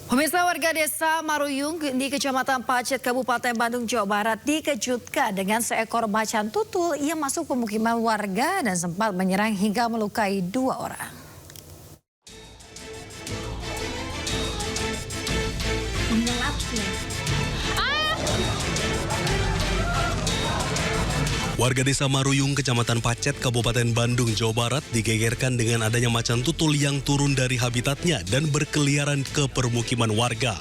Pemirsa, warga desa Maruyung di Kecamatan Pacet, Kabupaten Bandung, Jawa Barat dikejutkan dengan seekor macan tutul yang masuk pemukiman warga dan sempat menyerang hingga melukai 2 orang. Warga desa Maruyung, Kecamatan Pacet, Kabupaten Bandung, Jawa Barat digegerkan dengan adanya macan tutul yang turun dari habitatnya dan berkeliaran ke permukiman warga.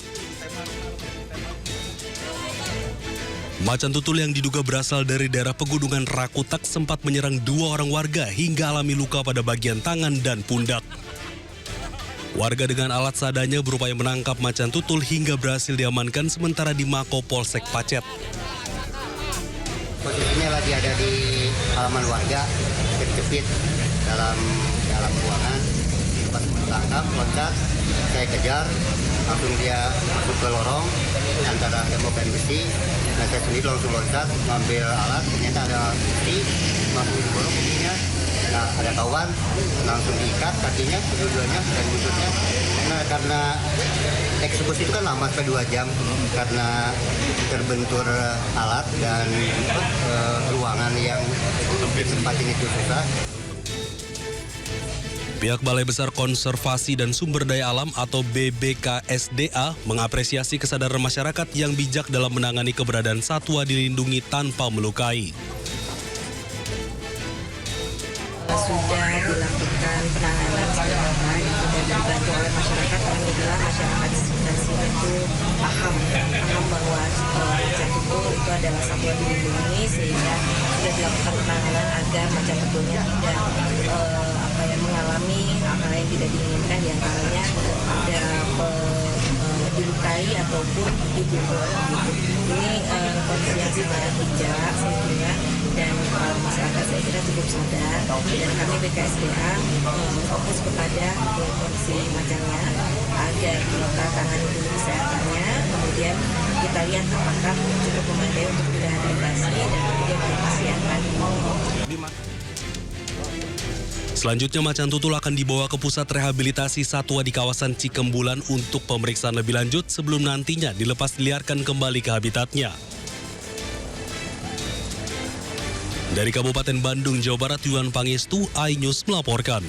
Macan tutul yang diduga berasal dari daerah pegunungan Rakutak sempat menyerang 2 orang warga hingga alami luka pada bagian tangan dan pundak. Warga dengan alat seadanya berupaya menangkap macan tutul hingga berhasil diamankan sementara di Mako Polsek Pacet. Posisinya lagi ada di halaman warga, kejepit dalam ruangan. Pas menangkap, loncat, saya kejar, langsung dia masuk ke lorong antara tembok dan besi. Nah, saya sendiri langsung loncat, ngambil alat, ternyata ada besi, langsung diborong kuncinya. Nah, ada kawan, langsung diikat kakinya, kedua-duanya dan buntutnya. Nah, karena eksekusi itu kan lama, sampai 2 jam, karena terbentur alat dan ruangan yang ditempatin itu susah. Pihak Balai Besar Konservasi dan Sumber Daya Alam atau BBKSDA mengapresiasi kesadaran masyarakat yang bijak dalam menangani keberadaan satwa dilindungi tanpa melukai. Sudah dilakukan penanganan secara yang sudah dibantu oleh masyarakat. Alhamdulillah masyarakat di sekitar sini itu paham bahwa macan tutul itu adalah satwa dilindungi, sehingga sudah dilakukan penanganan agar macan tutulnya tidak mengalami hal-hal yang tidak diinginkan, diantaranya ada dilukai ataupun dibunuh gitu. Ini kondisi yang sangat bijak saya kira, dan masyarakat saya kira cukup sadar, dan kami BKSDA fokus kepada kondisi macannya agar kita tangani dulu kesehatannya, kemudian kita lihat apakah cukup memadai untuk direhabilitasi dan kemudian dipasienkan. Selanjutnya macan tutul akan dibawa ke pusat rehabilitasi satwa di kawasan Cikembulan untuk pemeriksaan lebih lanjut sebelum nantinya dilepas diliarkan kembali ke habitatnya. Dari Kabupaten Bandung, Jawa Barat, Yuan Pangestu, iNews melaporkan.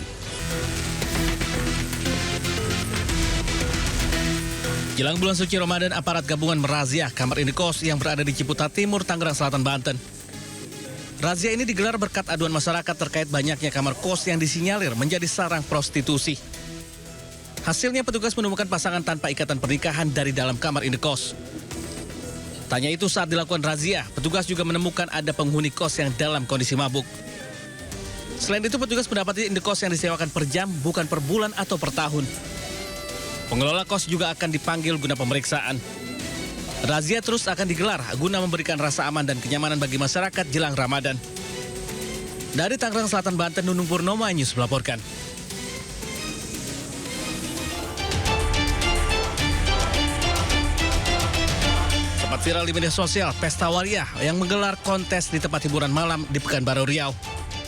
Jelang bulan suci Ramadan, aparat gabungan merazia kamar indekos yang berada di Ciputat Timur, Tangerang Selatan, Banten. Razia ini digelar berkat aduan masyarakat terkait banyaknya kamar kos yang disinyalir menjadi sarang prostitusi. Hasilnya petugas menemukan pasangan tanpa ikatan pernikahan dari dalam kamar indekos. Tanya itu saat dilakukan razia, petugas juga menemukan ada penghuni kos yang dalam kondisi mabuk. Selain itu, petugas mendapati indekos yang disewakan per jam, bukan per bulan atau per tahun. Pengelola kos juga akan dipanggil guna pemeriksaan. Razia terus akan digelar guna memberikan rasa aman dan kenyamanan bagi masyarakat jelang Ramadan. Dari Tangerang Selatan, Banten, Nunung Purnomo, iNews melaporkan. Sempat viral di media sosial pesta waria yang menggelar kontes di tempat hiburan malam di Pekanbaru Riau.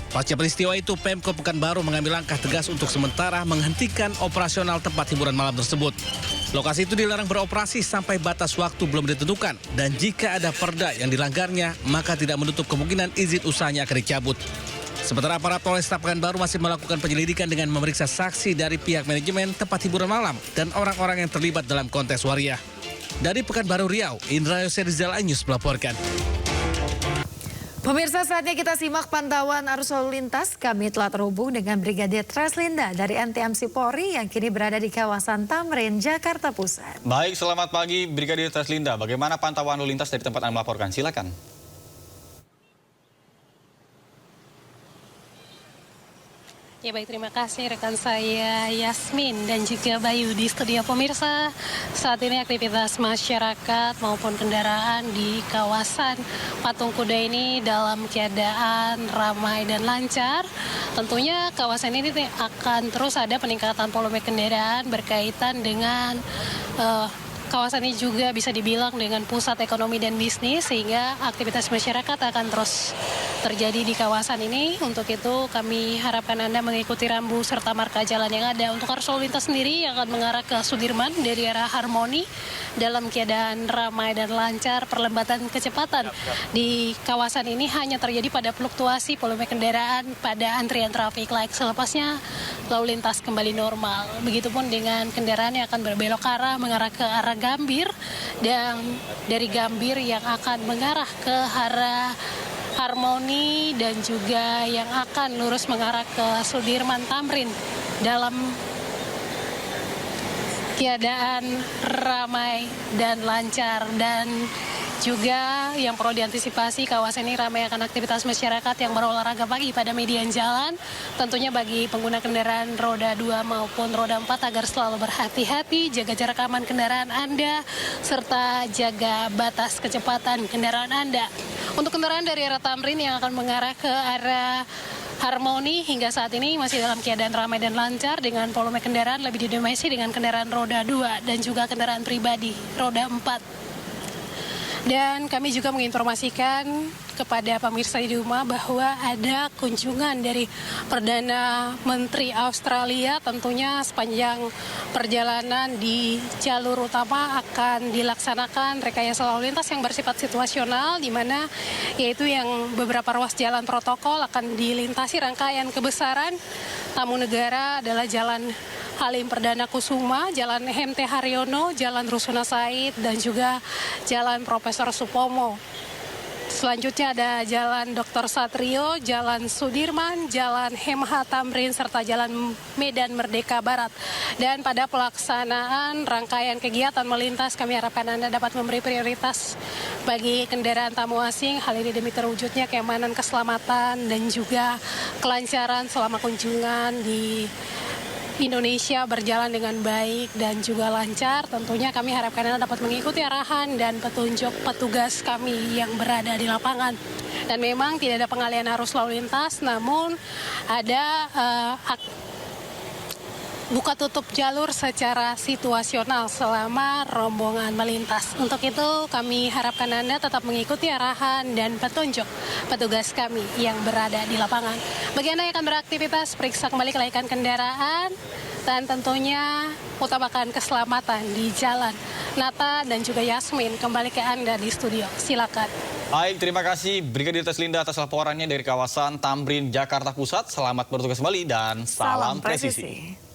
Pasca peristiwa itu, Pemkot Pekanbaru mengambil langkah tegas untuk sementara menghentikan operasional tempat hiburan malam tersebut. Lokasi itu dilarang beroperasi sampai batas waktu belum ditentukan, dan jika ada perda yang dilanggarnya, maka tidak menutup kemungkinan izin usahanya akan dicabut. Sementara aparat Polresta Pekanbaru masih melakukan penyelidikan dengan memeriksa saksi dari pihak manajemen tempat hiburan malam dan orang-orang yang terlibat dalam kontes waria. Dari Pekanbaru Riau, Indra Yoserizal, iNews melaporkan. Pemirsa, saatnya kita simak pantauan arus lalu lintas. Kami telah terhubung dengan Brigadir Treslinda dari NTMC Polri yang kini berada di kawasan Tamrin, Jakarta Pusat. Baik, selamat pagi Brigadir Treslinda. Bagaimana pantauan lalu lintas dari tempat Anda melaporkan? Silakan. Ya baik, terima kasih rekan saya Yasmin dan juga Bayu di studio. Pemirsa, saat ini aktivitas masyarakat maupun kendaraan di kawasan Patung Kuda ini dalam keadaan ramai dan lancar. Tentunya kawasan ini akan terus ada peningkatan volume kendaraan berkaitan dengan kawasan ini juga bisa dibilang dengan pusat ekonomi dan bisnis, sehingga aktivitas masyarakat akan terus terjadi di kawasan ini. Untuk itu kami harapkan Anda mengikuti rambu serta marka jalan yang ada. Untuk arus lalu lintas sendiri yang akan mengarah ke Sudirman dari arah Harmoni dalam keadaan ramai dan lancar. Perlambatan kecepatan di kawasan ini hanya terjadi pada fluktuasi volume kendaraan pada antrian traffic light. Selepasnya lalu lintas kembali normal. Begitupun dengan kendaraan yang akan berbelok arah mengarah ke arah Gambir dan dari Gambir yang akan mengarah ke arah Harmoni dan juga yang akan lurus mengarah ke Sudirman Tamrin dalam keadaan ramai dan lancar. Dan juga yang perlu diantisipasi, kawasan ini ramai akan aktivitas masyarakat yang berolahraga pagi pada median jalan. Tentunya bagi pengguna kendaraan roda 2 maupun roda 4 agar selalu berhati-hati, jaga jarak aman kendaraan Anda, serta jaga batas kecepatan kendaraan Anda. Untuk kendaraan dari arah Tamrin yang akan mengarah ke arah Harmoni hingga saat ini masih dalam keadaan ramai dan lancar dengan volume kendaraan lebih didominasi dengan kendaraan roda 2 dan juga kendaraan pribadi roda 4. Dan kami juga menginformasikan kepada pemirsa di rumah bahwa ada kunjungan dari Perdana Menteri Australia. Tentunya sepanjang perjalanan di jalur utama akan dilaksanakan rekayasa lalu lintas yang bersifat situasional, di mana yaitu yang beberapa ruas jalan protokol akan dilintasi rangkaian kebesaran tamu negara adalah Jalan Halim Perdana Kusuma, Jalan MT Haryono, Jalan Rusuna Said, dan juga Jalan Profesor Supomo. Selanjutnya ada Jalan Dr. Satrio, Jalan Sudirman, Jalan HMH Tamrin, serta Jalan Medan Merdeka Barat. Dan pada pelaksanaan rangkaian kegiatan melintas, kami harapkan Anda dapat memberi prioritas bagi kendaraan tamu asing. Hal ini demi terwujudnya keamanan, keselamatan, dan juga kelancaran selama kunjungan di Indonesia berjalan dengan baik dan juga lancar. Tentunya kami harapkan Anda dapat mengikuti arahan dan petunjuk petugas kami yang berada di lapangan. Dan memang tidak ada pengalihan arus lalu lintas, namun ada buka tutup jalur secara situasional selama rombongan melintas. Untuk itu kami harapkan Anda tetap mengikuti arahan dan petunjuk petugas kami yang berada di lapangan. Bagi Anda yang akan beraktivitas, periksa kembali kelaikan kendaraan dan tentunya utamakan keselamatan di jalan. Nata dan juga Yasmin, kembali ke Anda di studio. Silakan. Baik, terima kasih Brigadir Taslinda atas laporannya dari kawasan Tamrin, Jakarta Pusat. Selamat bertugas kembali dan salam presisi.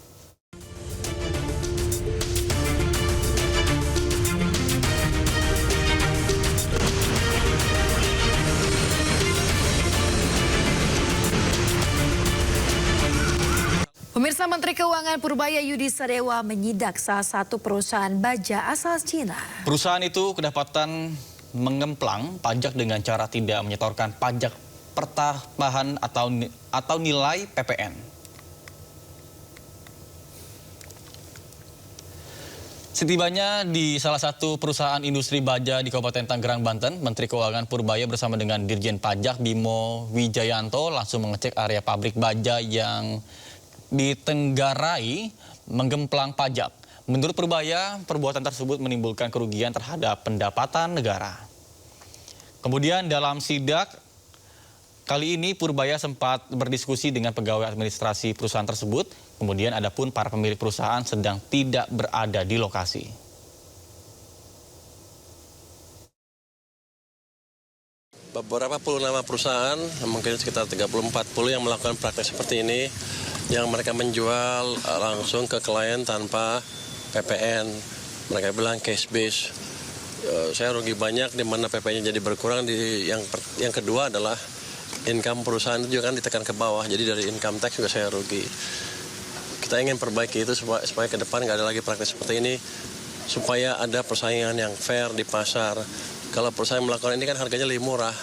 Pemirsa, Menteri Keuangan Purbaya Yudi Sadewa menyidak salah satu perusahaan baja asal Cina. Perusahaan itu kedapatan mengemplang pajak dengan cara tidak menyetorkan pajak pertambahan atau nilai PPN. Setibanya di salah satu perusahaan industri baja di Kabupaten Tangerang, Banten, Menteri Keuangan Purbaya bersama dengan Dirjen Pajak Bimo Wijayanto langsung mengecek area pabrik baja yang ditenggarai menggemplang pajak. Menurut Purbaya, perbuatan tersebut menimbulkan kerugian terhadap pendapatan negara. Kemudian dalam sidak kali ini Purbaya sempat berdiskusi dengan pegawai administrasi perusahaan tersebut. Kemudian ada pun para pemilik perusahaan sedang tidak berada di lokasi. Beberapa puluh nama perusahaan, mungkin sekitar 30-40 yang melakukan praktek seperti ini, yang mereka menjual langsung ke klien tanpa PPN. Mereka bilang cash base. Saya rugi banyak di mana PPN-nya jadi berkurang. Yang kedua adalah income perusahaan itu juga kan ditekan ke bawah. Jadi dari income tax juga saya rugi. Kita ingin perbaiki itu supaya ke depan nggak ada lagi praktek seperti ini. Supaya ada persaingan yang fair di pasar. Kalau perusahaan melakukan ini kan harganya lebih murah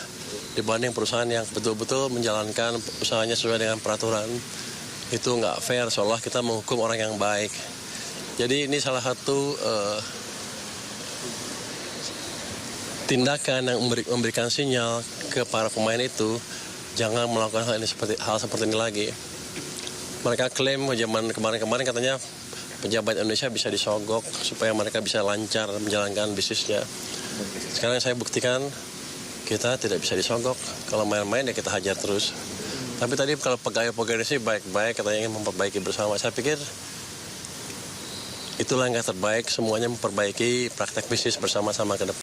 dibanding perusahaan yang betul-betul menjalankan usahanya sesuai dengan peraturan. Itu nggak fair, seolah kita menghukum orang yang baik. Jadi ini salah satu tindakan yang memberikan sinyal ke para pemain itu, jangan melakukan hal seperti ini lagi. Mereka klaim zaman kemarin-kemarin katanya pejabat Indonesia bisa disogok supaya mereka bisa lancar menjalankan bisnisnya. Sekarang saya buktikan kita tidak bisa disogok. Kalau main-main ya kita hajar terus. Tapi tadi kalau pegawai-pegawai sih baik-baik, katanya ingin memperbaiki bersama. Saya pikir itu langkah terbaik, semuanya memperbaiki praktek bisnis bersama-sama ke depan.